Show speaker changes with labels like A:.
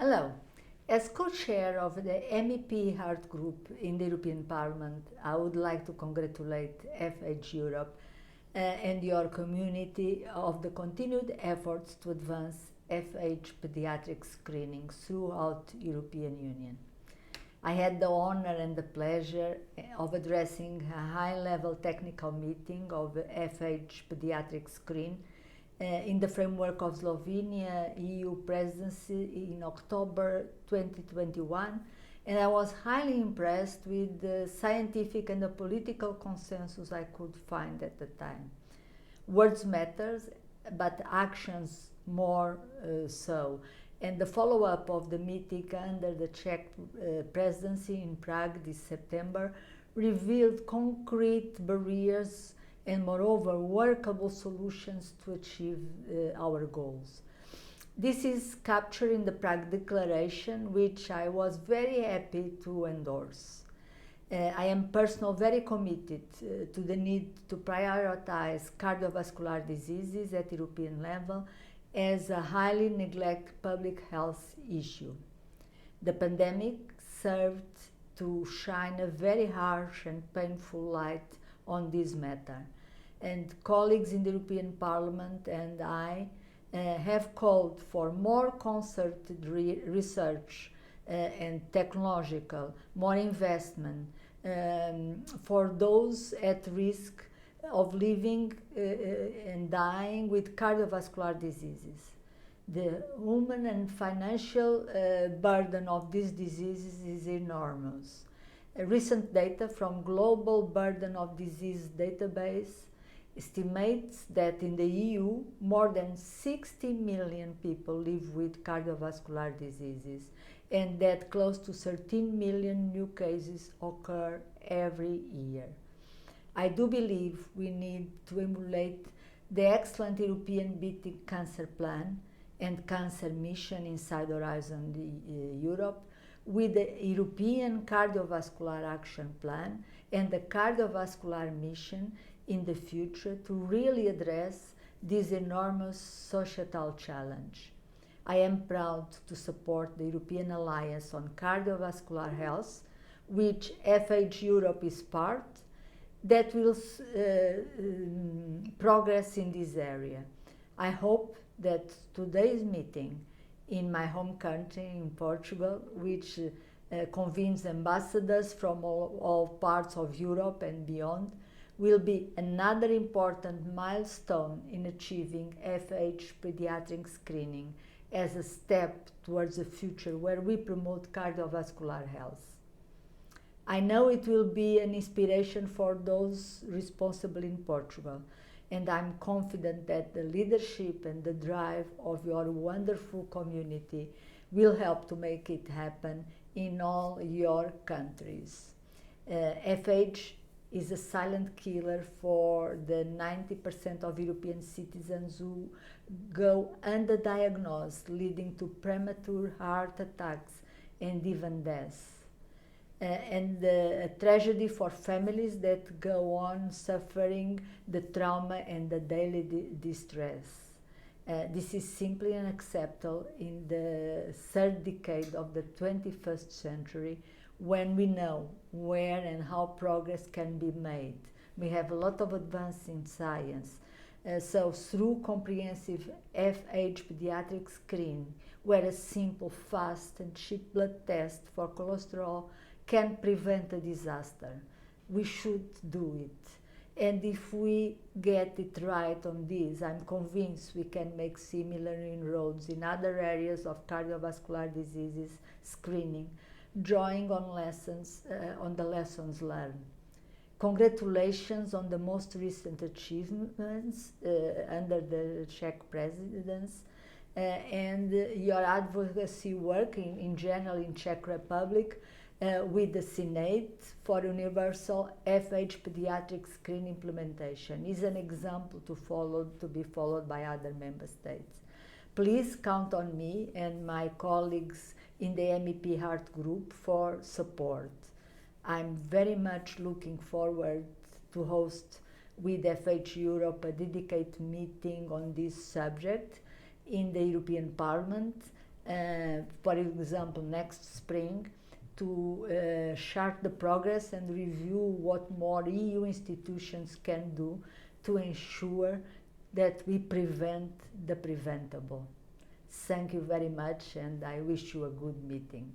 A: Hello. As co-chair of the MEP Heart Group in the European Parliament, I would like to congratulate FH Europe and your community of the continued efforts to advance FH pediatric screening throughout European Union. I had the honor and the pleasure of addressing a high-level technical meeting of FH pediatric screen in the framework of Slovenia EU presidency in October 2021, and I was highly impressed with the scientific and the political consensus I could find at the time. Words matters, but actions more so. And the follow-up of the meeting under the Czech presidency in Prague this September revealed concrete barriers and moreover workable solutions to achieve our goals. This is captured in the Prague Declaration, which I was very happy to endorse. I am personally very committed to the need to prioritize cardiovascular diseases at European level as a highly neglected public health issue. The pandemic served to shine a very harsh and painful light on this matter, and colleagues in the European Parliament and I have called for more concerted research and technological, more investment for those at risk of living and dying with cardiovascular diseases. The human and financial burden of these diseases is enormous. Recent data from Global Burden of Disease database estimates that in the EU more than 60 million people live with cardiovascular diseases and that close to 13 million new cases occur every year. I do believe we need to emulate the excellent European Beating Cancer Plan and Cancer Mission inside Horizon Europe with the European Cardiovascular Action Plan and the Cardiovascular Mission in the future to really address this enormous societal challenge. I am proud to support the European Alliance on Cardiovascular Health, which FH Europe is part, that will progress in this area. I hope that today's meeting in my home country, in Portugal, which convenes ambassadors from all parts of Europe and beyond, will be another important milestone in achieving FH pediatric screening as a step towards a future where we promote cardiovascular health. I know it will be an inspiration for those responsible in Portugal, and I'm confident that the leadership and the drive of your wonderful community will help to make it happen in all your countries. FH is a silent killer for the 90% of European citizens who go underdiagnosed, leading to premature heart attacks and even deaths. And a tragedy for families that go on suffering the trauma and the daily distress. This is simply unacceptable in the third decade of the 21st century when we know where and how progress can be made. We have a lot of advance in science. So through comprehensive FH pediatric screening, where a simple, fast and cheap blood test for cholesterol can prevent a disaster, we should do it. And if we get it right on this, I'm convinced we can make similar inroads in other areas of cardiovascular diseases screening, drawing on the lessons learned. Congratulations on the most recent achievements under the Czech presidency and your advocacy work in general in Czech Republic with the Senate for universal FH pediatric screen implementation is an example to be followed by other member states. Please count on me and my colleagues in the MEP Heart Group for support. I'm very much looking forward to host with FH Europe a dedicated meeting on this subject in the European Parliament for example, next spring, to chart the progress and review what more EU institutions can do to ensure that we prevent the preventable. Thank you very much, and I wish you a good meeting.